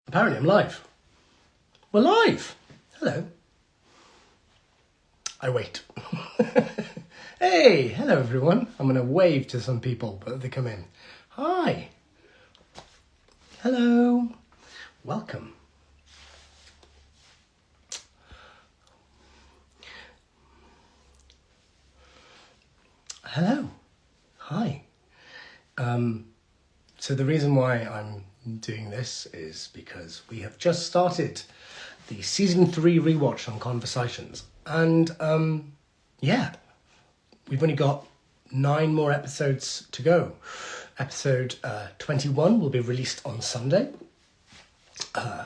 Apparently I'm live. We're live. Hello. I wait. Hey, hello everyone. I'm going to wave to some people, but they come in. Hi. Hello. Welcome. Hello. Hi. So the reason why I'm doing this is because we have just started the season 3 rewatch on Conversations, and we've only got 9 more episodes to go. Episode 21 will be released on Sunday.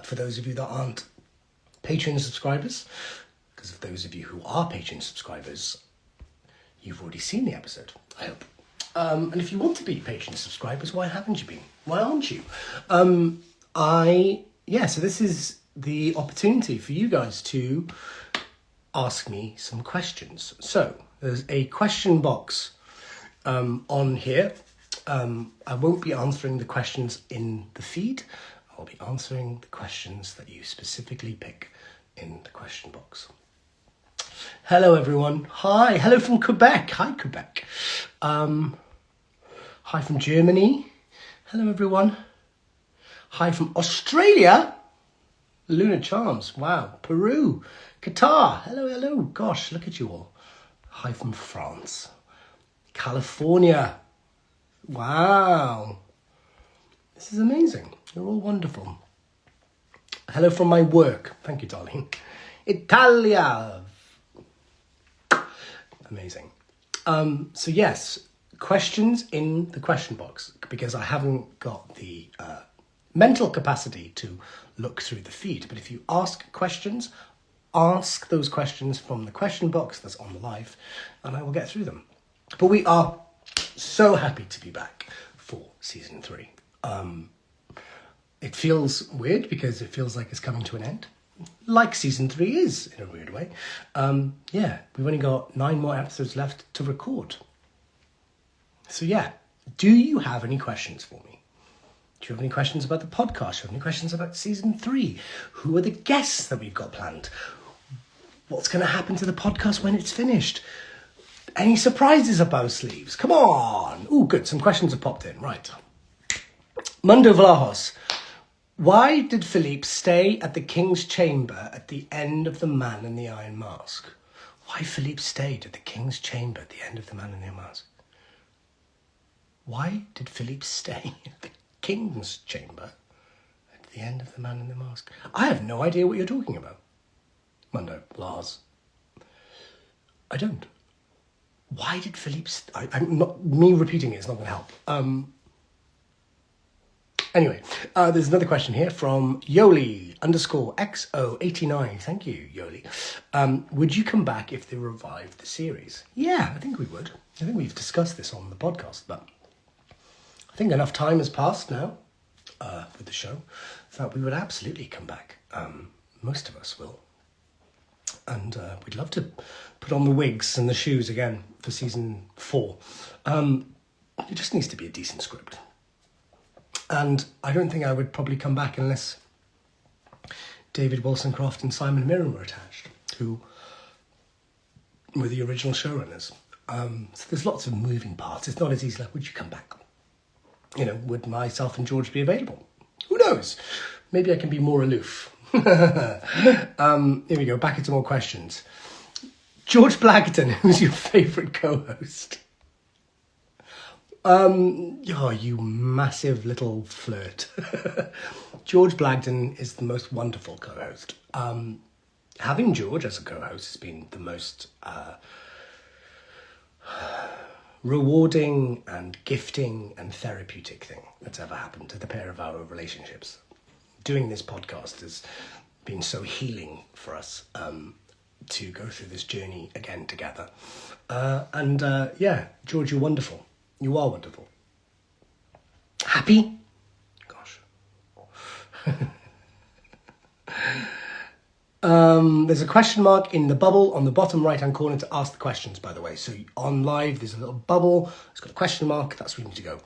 For those of you that aren't Patreon subscribers, because of those of you who are Patreon subscribers, you've already seen the episode, I hope. And if you want to be Patreon subscribers, why haven't you been? Why aren't you? So this is the opportunity for you guys to ask me some questions. So there's a question box on here. I won't be answering the questions in the feed. I'll be answering the questions that you specifically pick in the question box. Hello everyone. Hi. Hello from Quebec. Hi Quebec. Hi from Germany. Hello everyone. Hi from Australia. Lunar Charms. Wow. Peru. Qatar. Hello. Gosh, look at you all. Hi from France. California. Wow. This is amazing. You're all wonderful. Hello from my work. Thank you, darling. Italia. Amazing. So yes, questions in the question box, because I haven't got the mental capacity to look through the feed. But if you ask questions, ask those questions from the question box that's on the live, and I will get through them. But we are so happy to be back for season 3. It feels weird because it feels like it's coming to an end, like season 3 is in a weird way. We've only got 9 more episodes left to record. So do you have any questions for me? Do you have any questions about the podcast? Do you have any questions about season 3? Who are the guests that we've got planned? What's going to happen to the podcast when it's finished? Any surprises up our sleeves? Come on. Oh, good. Some questions have popped in. Right. Mundo Vlahos. Why did Philippe stay at the King's Chamber at the end of The Man in the Iron Mask? Why Philippe stayed at the King's Chamber at the end of The Man in the Iron Mask? Why did Philippe stay at the King's Chamber at the end of The Man in the Mask? I have no idea what you're talking about. Mundo, Lars. I don't. Why did Philippe... I'm not... Me repeating it is not going to help. Anyway, there's another question here from Yoli_XO89. Thank you, Yoli. Would you come back if they revived the series? Yeah, I think we would. I think we've discussed this on the podcast, but I think enough time has passed now with the show that we would absolutely come back. Most of us will. And we'd love to put on the wigs and the shoes again for season 4. It just needs to be a decent script. And I don't think I would probably come back unless David Wollstonecraft and Simon Mirren were attached, who were the original showrunners. So there's lots of moving parts. It's not as easy like, would you come back? Would myself and George be available? Who knows? Maybe I can be more aloof. Here we go, back into more questions. George Blagden, who's your favourite co-host? You massive little flirt. George Blagden is the most wonderful co-host. Having George as a co-host has been the most rewarding and gifting and therapeutic thing that's ever happened to the pair of our relationships. Doing this podcast has been so healing for us to go through this journey again together. George, you're wonderful. You are wonderful. Happy? Gosh. There's a question mark in the bubble on the bottom right-hand corner to ask the questions, by the way. So on live, there's a little bubble. It's got a question mark. That's where you need to go.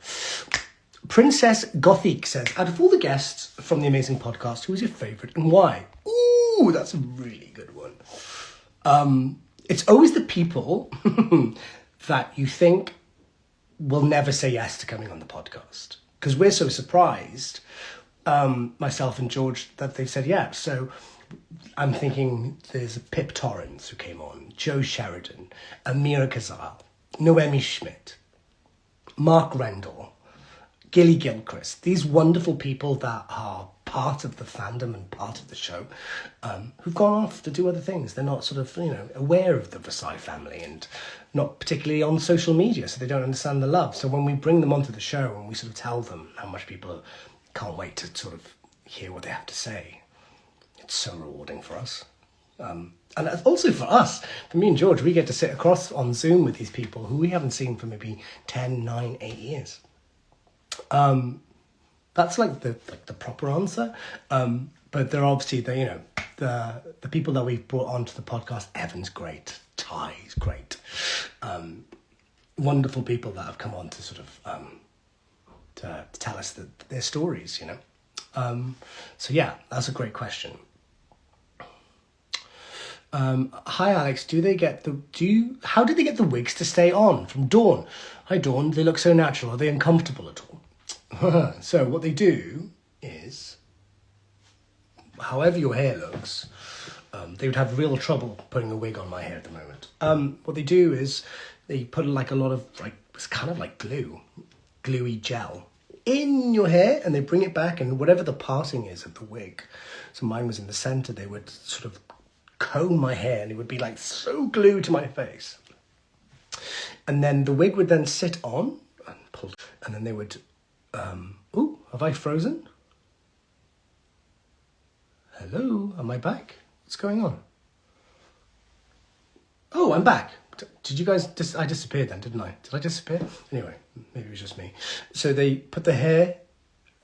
Princess Gothic says, out of all the guests from the amazing podcast, who is your favourite and why? Ooh, that's a really good one. It's always the people that you think will never say yes to coming on the podcast. Because we're so surprised, myself and George, that they've said yes. So I'm thinking there's Pip Torrens who came on, Joe Sheridan, Amira Kazal, Noemi Schmidt, Mark Rendell, Gilly Gilchrist, these wonderful people that are part of the fandom and part of the show, who've gone off to do other things. They're not sort of, aware of the Versailles family and not particularly on social media, so they don't understand the love. So when we bring them onto the show and we sort of tell them how much people can't wait to sort of hear what they have to say, it's so rewarding for us. And also for us, for me and George, we get to sit across on Zoom with these people who we haven't seen for maybe 10, 9, 8 years. That's like the proper answer. But they're obviously the people that we've brought onto the podcast. Evan's great, Ty's great, wonderful people that have come on to sort of to tell us their stories. So yeah, that's a great question. Hi Alex, how did they get the wigs to stay on? From Dawn. Hi Dawn, they look so natural. Are they uncomfortable at all? So what they do is, however your hair looks, they would have real trouble putting a wig on my hair at the moment. What they do is they put like a lot of it's kind of like gluey gel in your hair, and they bring it back, and whatever the passing is of the wig, so mine was in the center, they would sort of comb my hair and it would be like so glued to my face. And then the wig would then sit on and pull, and then they would have I frozen? Hello, am I back? What's going on? Oh, I'm back. Did you guys I disappeared then, didn't I? Did I disappear? Anyway, maybe it was just me. So they put the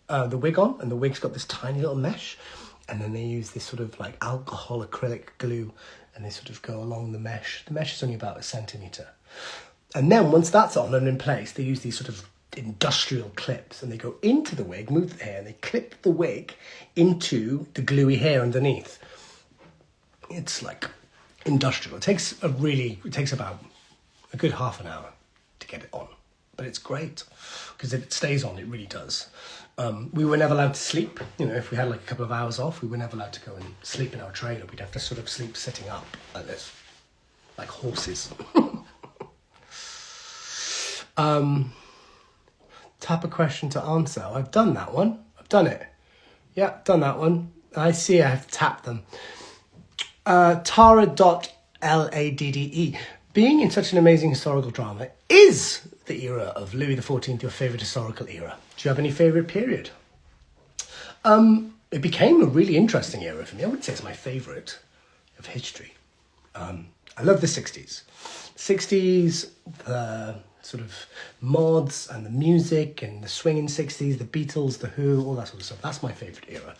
wig on, and the wig's got this tiny little mesh, and then they use this sort of like alcohol acrylic glue, and they sort of go along the mesh. The mesh is only about 1 centimetre. And then once that's on and in place, they use these sort of industrial clips, and they go into the wig, move the hair, and they clip the wig into the gluey hair underneath. It's like industrial. It takes about a good half an hour to get it on, but it's great because if it stays on, it really does. We were never allowed to sleep. If we had like a couple of hours off, we were never allowed to go and sleep in our trailer. We'd have to sort of sleep sitting up like this, like horses. Tap a question to answer. I've done that one. I've done it. Yeah, done that one. I see I have to tap them. Tara.ladde. Being in such an amazing historical drama, is the era of Louis XIV your favourite historical era? Do you have any favourite period? It became a really interesting era for me. I wouldn't say it's my favourite of history. I love the 60s. 60s, the sort of mods and the music and the swinging 60s, the Beatles, the Who, all that sort of stuff. That's my favourite era.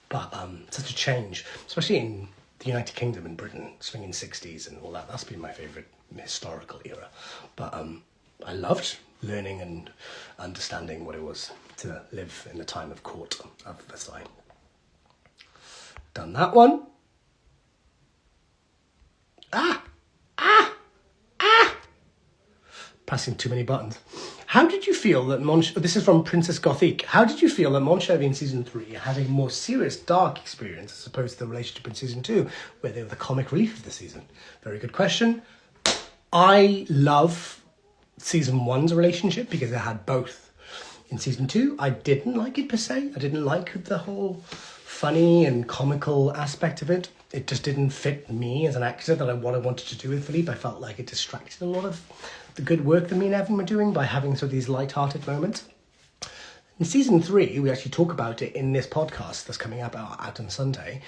But such a change, especially in the United Kingdom and Britain, swinging 60s and all that. That's been my favourite historical era. But I loved learning and understanding what it was to live in the time of court of Versailles. Done that one. Pressing too many buttons. How did you feel that this is from Princess Gothic. How did you feel that Monchevy in season 3 had a more serious, dark experience as opposed to the relationship in season 2, where they were the comic relief of the season? Very good question. I love season 1's relationship because it had both. In season 2, I didn't like it per se. I didn't like the whole funny and comical aspect of it. It just didn't fit me as an actor what I wanted to do with Philippe. I felt like it distracted a lot of the good work that me and Evan were doing by having sort of these light-hearted moments. In season 3, we actually talk about it in this podcast that's coming out on Sunday.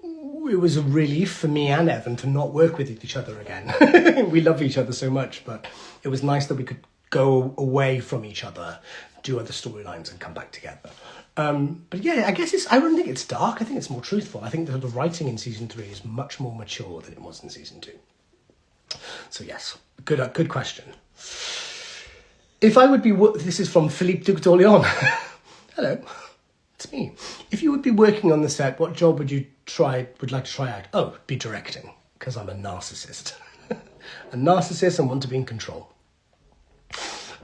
It was a relief for me and Evan to not work with each other again. We love each other so much, but it was nice that we could go away from each other, do other storylines and come back together. But yeah, I guess I don't think it's dark. I think it's more truthful. I think that the writing in season 3 is much more mature than it was in season 2. So yes, good question. If I would be... This is from Philippe Duc d'Orléans. Hello, it's me. If you would be working on the set, what job would like to try out? Oh, be directing, because I'm a narcissist. A narcissist and want to be in control.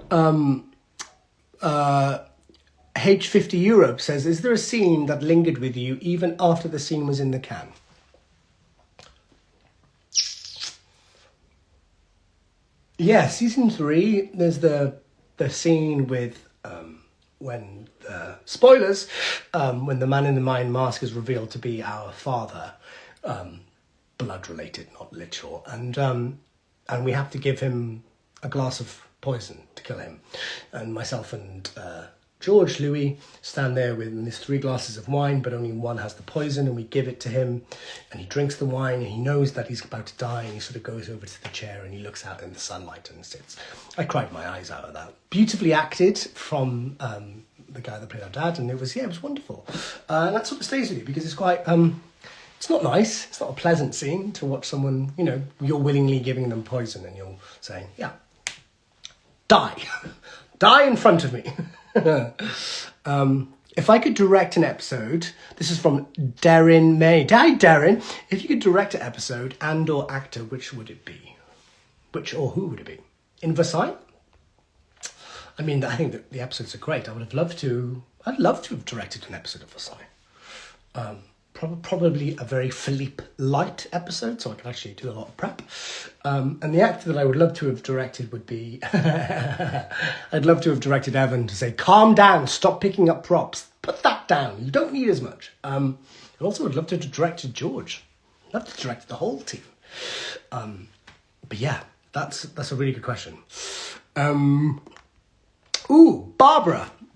H50 Europe says, is there a scene that lingered with you even after the scene was in the can? Yeah, season 3, there's the scene with when spoilers, when the man in the mine mask is revealed to be our father, blood related, not literal, and we have to give him a glass of poison to kill him, and myself and George Louis stand there with his 3 glasses of wine, but only one has the poison, and we give it to him, and he drinks the wine, and he knows that he's about to die, and he sort of goes over to the chair, and he looks out in the sunlight and sits. I cried my eyes out of that. Beautifully acted from the guy that played our dad, and it was wonderful. And that sort of stays with you, because it's quite... it's not nice, it's not a pleasant scene to watch someone, you're willingly giving them poison, and you're saying, yeah, die. Die in front of me. If I could direct an episode, this is from Darren May. Hi, Darren. If you could direct an episode and or actor, which would it be? Which or who would it be? In Versailles? I mean, I think that the episodes are great. I'd love to have directed an episode of Versailles. Probably a very Philippe light episode, so I could actually do a lot of prep. And the actor that I would love to have directed would be... I'd love to have directed Evan to say, calm down, stop picking up props, put that down, you don't need as much. And also I'd love to have directed George. I'd love to direct the whole team. But yeah, that's a really good question.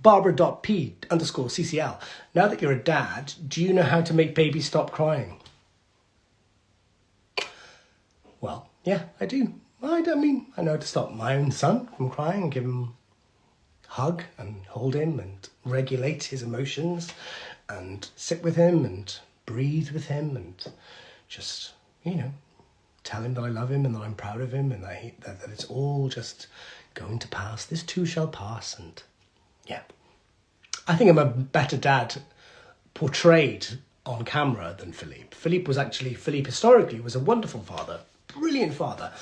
Barbara.p_CCL. Now that you're a dad, do you know how to make babies stop crying? Well, yeah, I do. I know how to stop my own son from crying and give him a hug and hold him and regulate his emotions and sit with him and breathe with him and just, tell him that I love him and that I'm proud of him and that it's all just going to pass. This too shall pass. And yeah, I think I'm a better dad portrayed on camera than Philippe. Philippe historically was a wonderful father, brilliant father.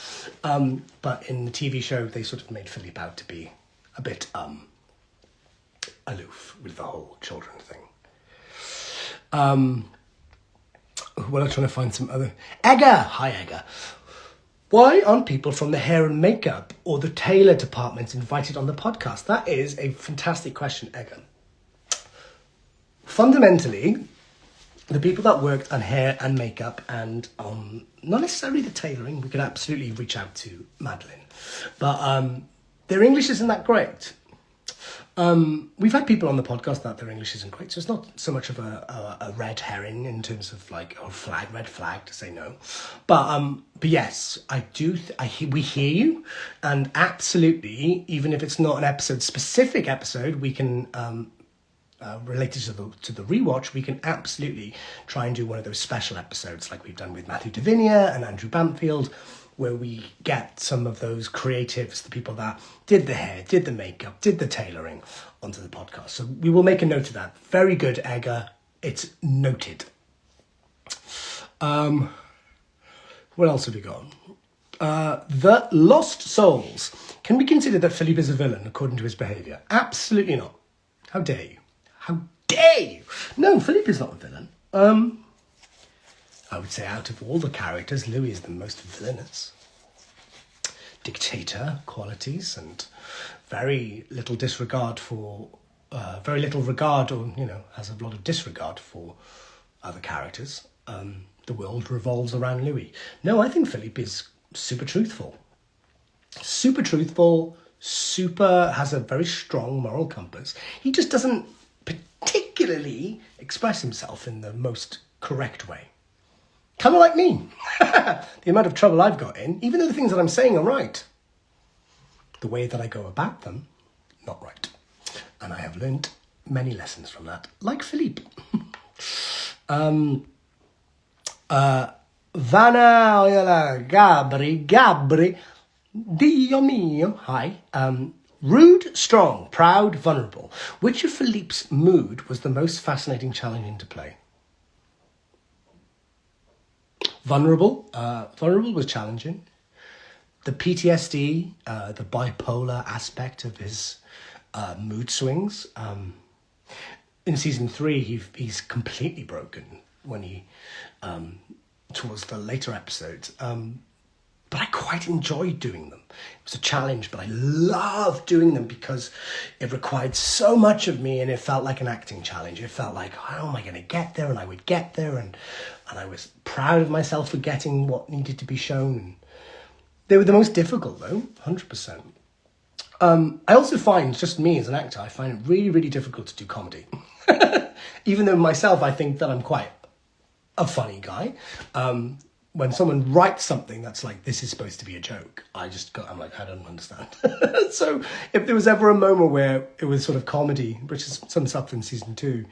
But in the TV show, they sort of made Philippe out to be a bit aloof with the whole children thing. Well, I'm trying to find some other... Egger! Hi, Egger. Why aren't people from the hair and makeup or the tailor department invited on the podcast? That is a fantastic question, Egger. Fundamentally, the people that worked on hair and makeup and on not necessarily the tailoring, we could absolutely reach out to Madeline, but their English isn't that great. We've had people on the podcast that their English isn't great, so it's not so much of a red herring in terms of like a red flag to say no. But yes, I do. We hear you, and absolutely, even if it's not an specific episode, we can related to the rewatch. We can absolutely try and do one of those special episodes like we've done with Matthew Davinia and Andrew Bamfield, where we get some of those creatives, the people that did the hair, did the makeup, did the tailoring onto the podcast. So we will make a note of that. Very good, Egger. It's noted. What else have we got? The Lost Souls. Can we consider that Philippe is a villain according to his behaviour? Absolutely not. How dare you? How dare you? No, Philippe is not a villain. I would say out of all the characters, Louis is the most villainous. Dictator qualities and very little regard or, has a lot of disregard for other characters. The world revolves around Louis. No, I think Philippe is super truthful. Has a very strong moral compass. He just doesn't particularly express himself in the most correct way. Kind of like me. The amount of trouble I've got in, even though the things that I'm saying are right, the way that I go about them, not right. And I have learnt many lessons from that, like Philippe. Vana Gabri, Dio mio, hi. Rude, strong, proud, vulnerable. Which of Philippe's mood was the most fascinating, challenging to play? Vulnerable. Vulnerable was challenging. The PTSD, the bipolar aspect of his mood swings. In season 3, he's completely broken when he towards the later episodes. But I quite enjoyed doing them. It was a challenge, but I loved doing them because it required so much of me, and it felt like an acting challenge. It felt like, how am I going to get there? And I would get there, and I was proud of myself for getting what needed to be shown. They were the most difficult, though, 100%. I also find, just me as an actor, I find it really, really difficult to do comedy. Even though myself, I think that I'm quite a funny guy. When someone writes something that's like, this is supposed to be a joke, I'm like, I don't understand. So if there was ever a moment where it was sort of comedy, which is some stuff in season 2,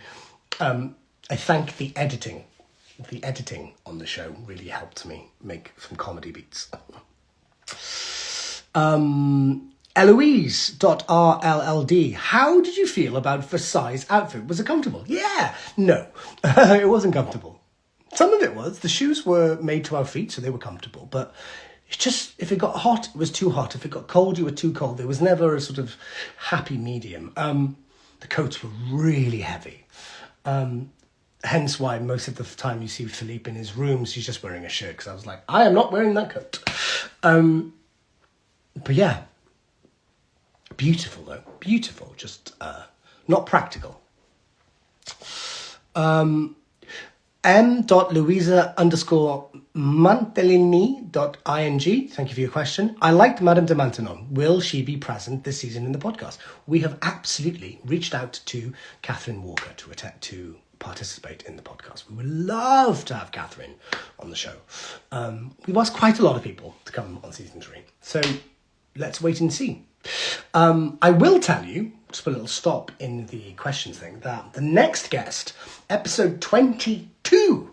I thank the editing. The editing on the show really helped me make some comedy beats. Eloise.rlld. How did you feel about Versailles' outfit? Was it comfortable? Yeah. No, it wasn't comfortable. Some of it was. The shoes were made to our feet, so they were comfortable. But it's just, if it got hot, it was too hot. If it got cold, you were too cold. There was never a sort of happy medium. The coats were really heavy. Hence why most of the time you see Philippe in his rooms, he's just wearing a shirt. Because I was like, I am not wearing that coat. But yeah. Beautiful, though. Beautiful. Just not practical. M.Louisa_Mantelini.ing. Thank you for your question. I liked Madame de Maintenon. Will she be present this season in the podcast? We have absolutely reached out to Catherine Walker to participate in the podcast. We would love to have Catherine on the show. We've asked quite a lot of people to come on season 3. So let's wait and see. I will tell you, just put a little stop in the questions thing, that the next guest, episode 22, I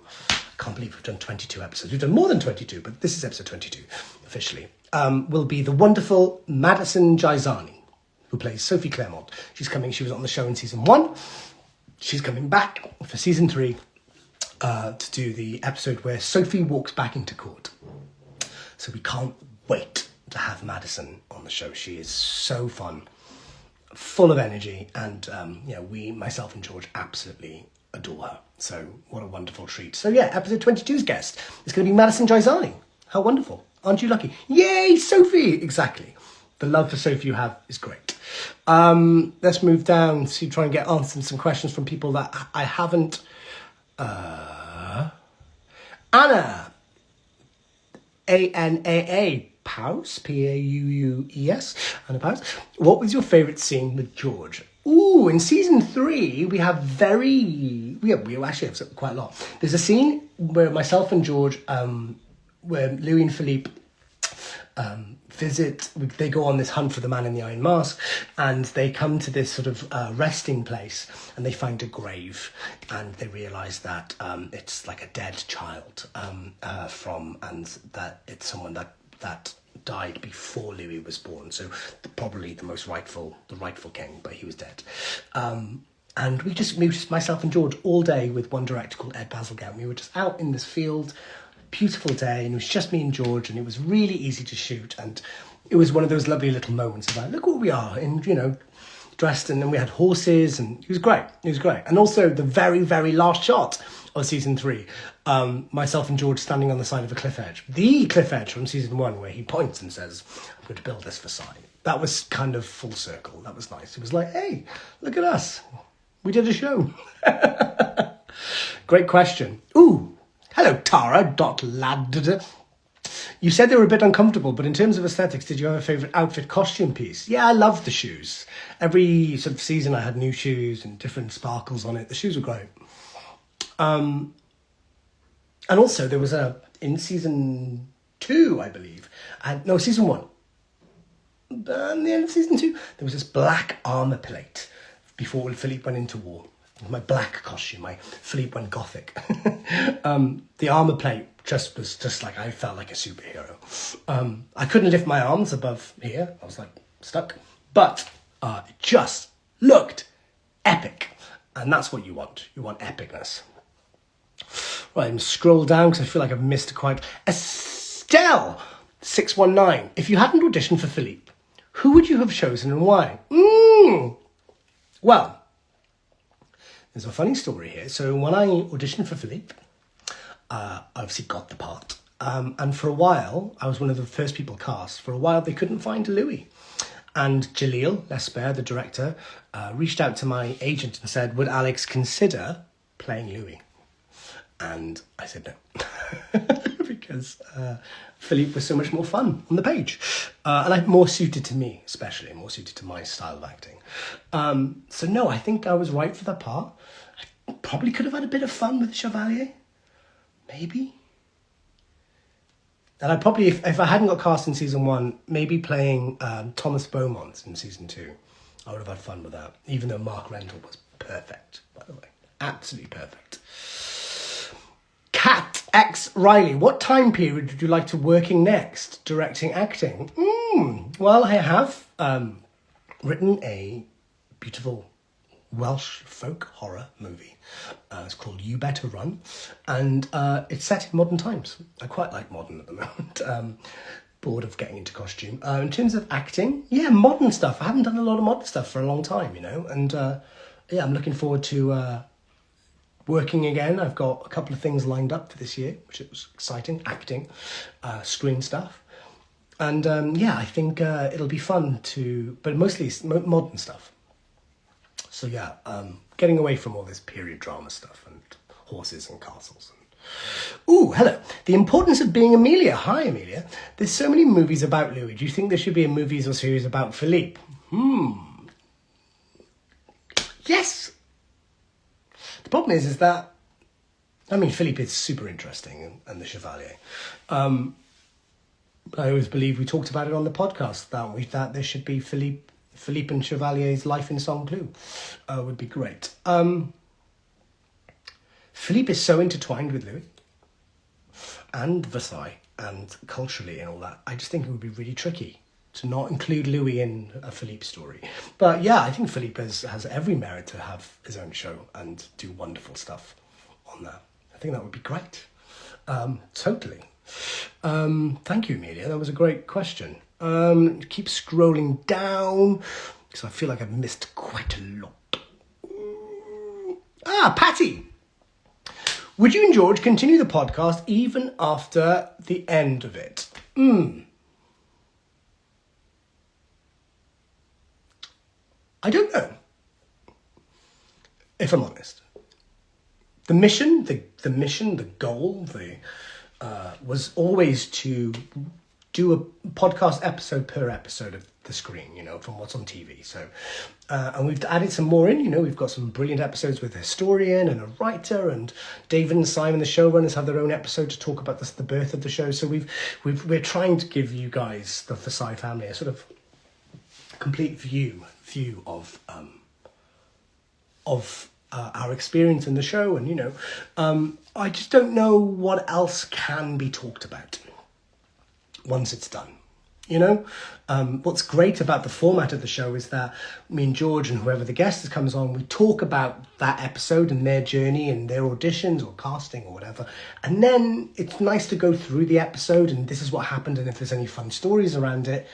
can't believe we've done 22 episodes. We've done more than 22, but this is episode 22, officially, will be the wonderful Madison Jaizani, who plays Sophie Claremont. She's coming, she was on the show in season 1. She's coming back for season 3 to do the episode where Sophie walks back into court. So we can't wait to have Madison on the show. She is so fun, full of energy, and myself and George absolutely adore her. So what a wonderful treat. So yeah, episode 22's guest is going to be Madison Jaizani. How wonderful. Aren't you lucky? Yay, Sophie! Exactly. The love for Sophie you have is great. Let's move down to try and get answered some questions from people that I haven't... Anna. A-N-A-A. Paus, P-A-U-U-E-S, Anna Paus. What was your favourite scene with George? Ooh, in season 3, we actually have quite a lot. There's a scene where myself and George, where Louis and Philippe they go on this hunt for the man in the iron mask, and they come to this sort of resting place, and they find a grave, and they realise that it's like a dead child and that it's someone that died before Louis was born, so probably the rightful king, but he was dead. And we just myself and George all day with one director called Ed Bazalgette. We were just out in this field, beautiful day, and it was just me and George, and it was really easy to shoot, and it was one of those lovely little moments of like, look what we are, and dressed, and then we had horses, and it was great. And also the very, very last shot of season 3, myself and George standing on the side of a cliff edge. The cliff edge from season 1 where he points and says, I'm going to build this Versailles. That was kind of full circle. That was nice. It was like, hey, look at us. We did a show. Great question. Ooh, hello, Tara.lad. You said they were a bit uncomfortable, but in terms of aesthetics, did you have a favourite outfit costume piece? Yeah, I loved the shoes. Every sort of season I had new shoes and different sparkles on it. The shoes were great. And also there was in season 2, I believe. Season 1. At the end of season 2, there was this black armour plate before Philippe went into war. My black costume, my Philippe went gothic. The armour plate was just like, I felt like a superhero. I couldn't lift my arms above here. I was like stuck. But it just looked epic. And that's what you want. You want epicness. Right, and scroll down because I feel like I've missed quite... Estelle 619. If you hadn't auditioned for Philippe, who would you have chosen and why? Well, there's a funny story here. So when I auditioned for Philippe, I obviously got the part. And for a while, I was one of the first people cast. For a while, they couldn't find Louis. And Jalil Lesper, the director, reached out to my agent and said, would Alex consider playing Louis? And I said no, because Philippe was so much more fun on the page. And I'm more suited to me, especially, more suited to my style of acting. So no, I think I was right for that part. I probably could have had a bit of fun with the Chevalier. Maybe. And I probably, if I hadn't got cast in season 1, maybe playing Thomas Beaumont in season 2, I would have had fun with that. Even though Mark Rendell was perfect, by the way. Absolutely perfect. Cat X Riley, what time period would you like to working next? Directing, acting? Well, I have written a beautiful Welsh folk horror movie. It's called You Better Run, and it's set in modern times. I quite like modern at the moment. Bored of getting into costume. In terms of acting, yeah, modern stuff. I haven't done a lot of modern stuff for a long time, you know, and yeah, I'm looking forward to working again. I've got a couple of things lined up for this year, which is exciting. Acting, screen stuff. And yeah, I think it'll be fun to, but mostly modern stuff. So yeah, getting away from all this period drama stuff and horses and castles. Ooh, hello. The importance of being Amelia. Hi, Amelia. There's so many movies about Louis. Do you think there should be a movies or series about Philippe? Yes. The problem is that, I mean, Philippe is super interesting and the Chevalier. I always believe we talked about it on the podcast, that there should be Philippe and Chevalier's life in Song Bleu. Would be great. Philippe is so intertwined with Louis and Versailles and culturally and all that. I just think it would be really tricky to not include Louis in a Philippe story. But yeah, I think Philippe has every merit to have his own show and do wonderful stuff on that. I think that would be great. Totally. Thank you, Amelia. That was a great question. Keep scrolling down because I feel like I've missed quite a lot. Patty. Would you and George continue the podcast even after the end of it? I don't know. If I'm honest. The mission, the goal, was always to do a podcast episode per episode of the screen, you know, from what's on TV. So, and we've added some more in, you know, we've got some brilliant episodes with a historian and a writer, and David and Simon, the showrunners, have their own episode to talk about the birth of the show. So we're trying to give you guys, the Versailles family, a sort of complete view of our experience in the show, and you know, I just don't know what else can be talked about once it's done. You know, what's great about the format of the show is that me and George and whoever the guest comes on, we talk about that episode and their journey and their auditions or casting or whatever. And then it's nice to go through the episode and this is what happened and if there's any fun stories around it.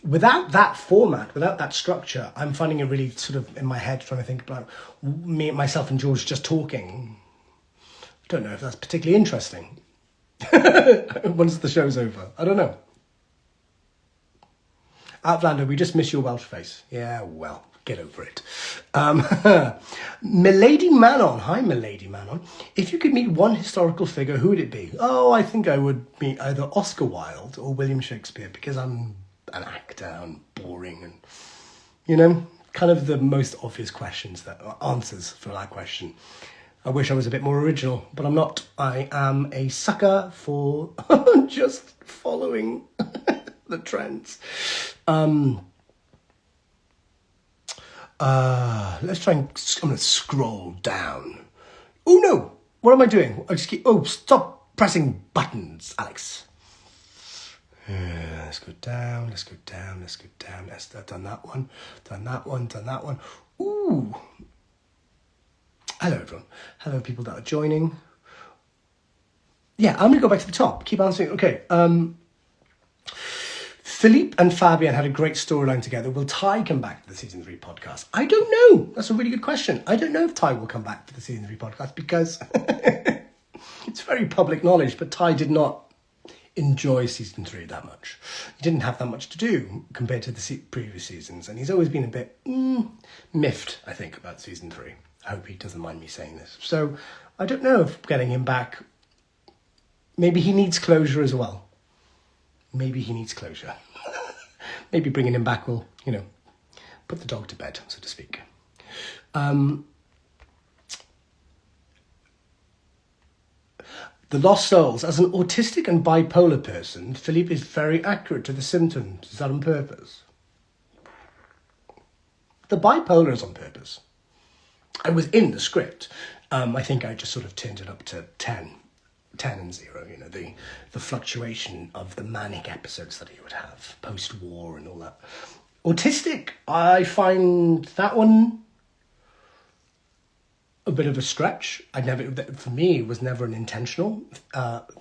Without that format, without that structure, I'm finding it really sort of in my head trying to think about myself and George just talking. I don't know if that's particularly interesting. Once the show's over. I don't know. Outlander, we just miss your Welsh face. Yeah, well, get over it. Milady Manon. Hi, Milady Manon. If you could meet one historical figure, who would it be? Oh, I think I would meet either Oscar Wilde or William Shakespeare because I'm an actor and boring and, you know, kind of the most obvious answers for that question. I wish I was a bit more original, but I'm not. I am a sucker for just following the trends. Let's try and, I'm going to scroll down. Oh no, what am I doing? I just keep, stop pressing buttons, Alex. Let's go down, let's go down, let's go down. Let's done that one, done that one, done that one. Ooh. Hello, everyone. Hello, people that are joining. Yeah, I'm going to go back to the top. Keep answering. Okay. Philippe and Fabian had a great storyline together. Will Ty come back to the Season 3 podcast? I don't know. That's a really good question. I don't know if Ty will come back to the Season 3 podcast because it's very public knowledge, but Ty did not enjoy Season 3 that much. He didn't have that much to do compared to the previous seasons, and he's always been a bit miffed, I think, about Season 3. I hope he doesn't mind me saying this. So I don't know if getting him back, maybe he needs closure as well. Maybe he needs closure. Maybe bringing him back will, put the dog to bed, so to speak. The Lost Souls. As an autistic and bipolar person, Philippe is very accurate to the symptoms. Is that on purpose? The bipolar is on purpose. I was in the script. I think I just sort of turned it up to 10 and 0, the fluctuation of the manic episodes that he would have post-war and all that. Autistic, I find that one a bit of a stretch. For me, it was never an intentional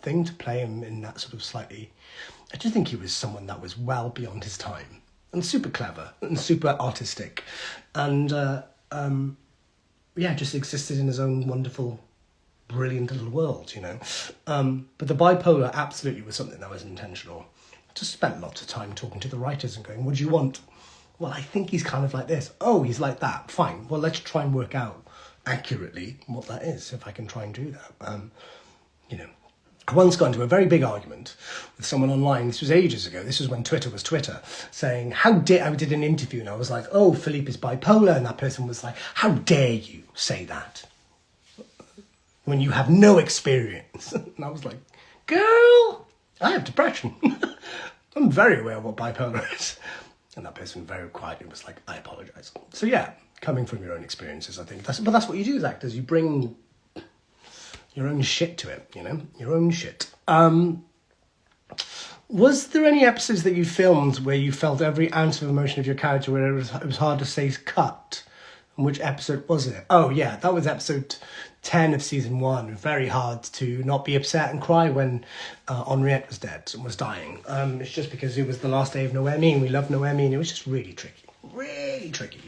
thing to play him in that sort of slightly... I just think he was someone that was well beyond his time and super clever and super artistic and, just existed in his own wonderful, brilliant little world, But the bipolar absolutely was something that was intentional. I just spent lots of time talking to the writers and going, what do you want? Well, I think he's kind of like this. Oh, he's like that. Fine. Well, let's try and work out accurately what that is, if I can try and do that. I once got into a very big argument with someone online. This was ages ago. This was when Twitter was Twitter, saying, I did an interview and I was like, oh, Philippe is bipolar. And that person was like, how dare you say that when you have no experience? And I was like, girl, I have depression. I'm very aware of what bipolar is. And that person very quietly was like, I apologise. So yeah, coming from your own experiences, I think. That's what you do as actors. You bring your own shit to it, your own shit. Was there any episodes that you filmed where you felt every ounce of emotion of your character where it was hard to say cut? And which episode was it? Oh yeah, that was episode 10 of season 1. Very hard to not be upset and cry when Henriette was dead and was dying. It's just because it was the last day of Noemi and we loved Noemi, and it was just really tricky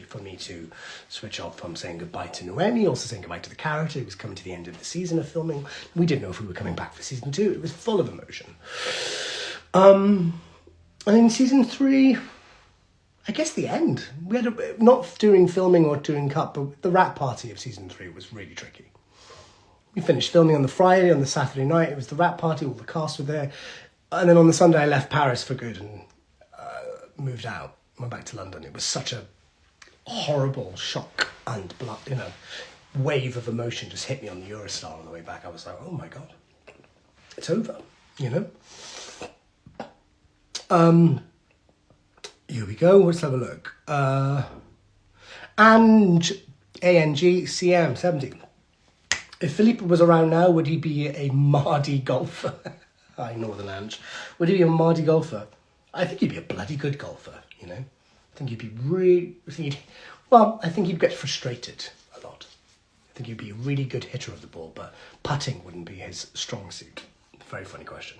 for me to switch off from saying goodbye to Noemi, also saying goodbye to the character. It was coming to the end of the season of filming. We didn't know if we were coming back for season 2. It was full of emotion. And in season 3, I guess the end. We had not during filming or during cut, but the wrap party of season 3 was really tricky. We finished filming on the Friday. On the Saturday night, it was the wrap party. All the cast were there. And then on the Sunday, I left Paris for good and moved out. Went back to London. It was such a horrible shock and wave of emotion just hit me on the Eurostar on the way back. I was like, oh my God, it's over, Here we go. Let's have a look. And ANG CM70. If Philippe was around now, would he be a Mardi golfer? Hi, Northern Ange. Would he be a Mardi golfer? I think he'd be a bloody good golfer, I think he'd be really... I think he'd get frustrated a lot. I think he'd be a really good hitter of the ball, but putting wouldn't be his strong suit. Very funny question.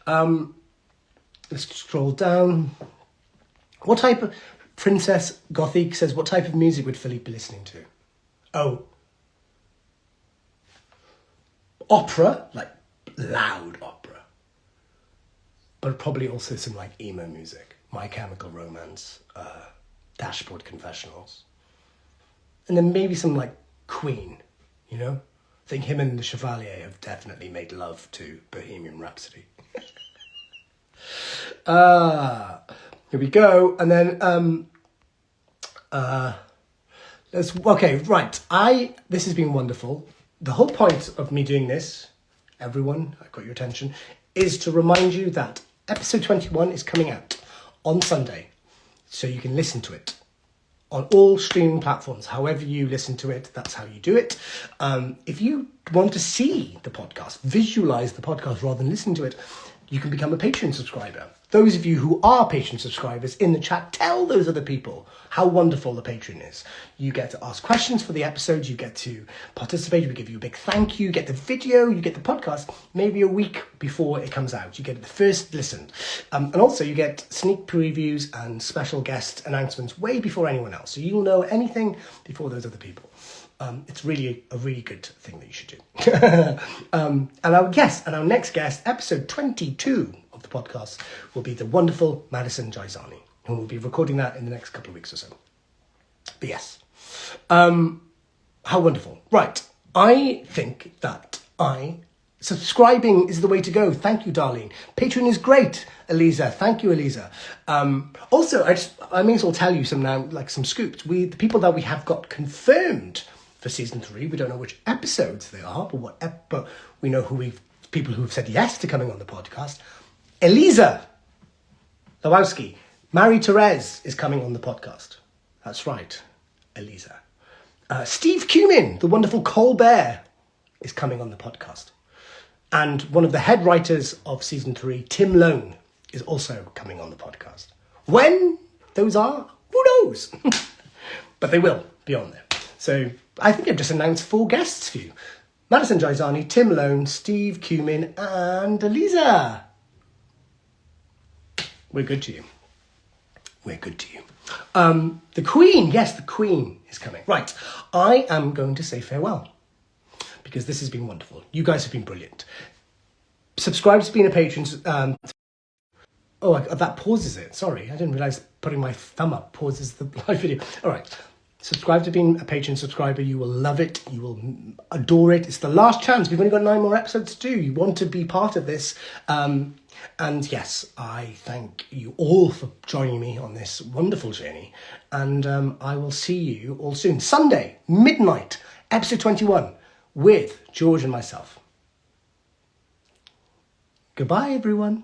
Let's scroll down. What type of... Princess Gothic says, what type of music would Philippe be listening to? Oh. Opera, like loud opera. But probably also some like emo music. My Chemical Romance, Dashboard Confessionals. And then maybe some like Queen, I think him and the Chevalier have definitely made love to Bohemian Rhapsody. Here we go. And then, this has been wonderful. The whole point of me doing this, everyone, I got your attention, is to remind you that episode 21 is coming out on Sunday, so you can listen to it on all streaming platforms. However you listen to it, that's how you do it. If you want to see the podcast, visualize the podcast rather than listen to it, you can become a Patreon subscriber. Those of you who are Patreon subscribers in the chat, tell those other people how wonderful the Patreon is. You get to ask questions for the episodes, you get to participate, we give you a big thank you, you get the video, you get the podcast maybe a week before it comes out. You get the first listen. And also you get sneak previews and special guest announcements way before anyone else. So you'll know anything before those other people. It's really a really good thing that you should do. And our next guest, episode 22 of the podcast, will be the wonderful Madison Jaizani, who will be recording that in the next couple of weeks or so. But yes, how wonderful. Right, I think that subscribing is the way to go. Thank you, Darlene. Patreon is great, Eliza. Thank you, Eliza. Also, I may as well tell you some scoops. The people that we have got confirmed for season 3, we don't know which episodes they are, but we know people who have said yes to coming on the podcast. Eliza Lewowski, Marie-Therese is coming on the podcast. That's right, Eliza. Steve Cumin, the wonderful Colbert, is coming on the podcast. And one of the head writers of season 3, Tim Lone, is also coming on the podcast. When those are, who knows? But they will be on there. So I think I've just announced 4 guests for you. Madison Jaizani, Tim Lone, Steve Cumin, and Eliza. We're good to you. We're good to you. The Queen, yes, the Queen is coming. Right, I am going to say farewell because this has been wonderful. You guys have been brilliant. Subscribe to being a patron. That pauses it. Sorry, I didn't realise putting my thumb up pauses the live video. All right. Subscribe to being a Patreon subscriber. You will love it. You will adore it. It's the last chance. We've only got 9 more episodes to do. You want to be part of this. And yes, I thank you all for joining me on this wonderful journey. And I will see you all soon. Sunday, midnight, episode 21 with George and myself. Goodbye, everyone.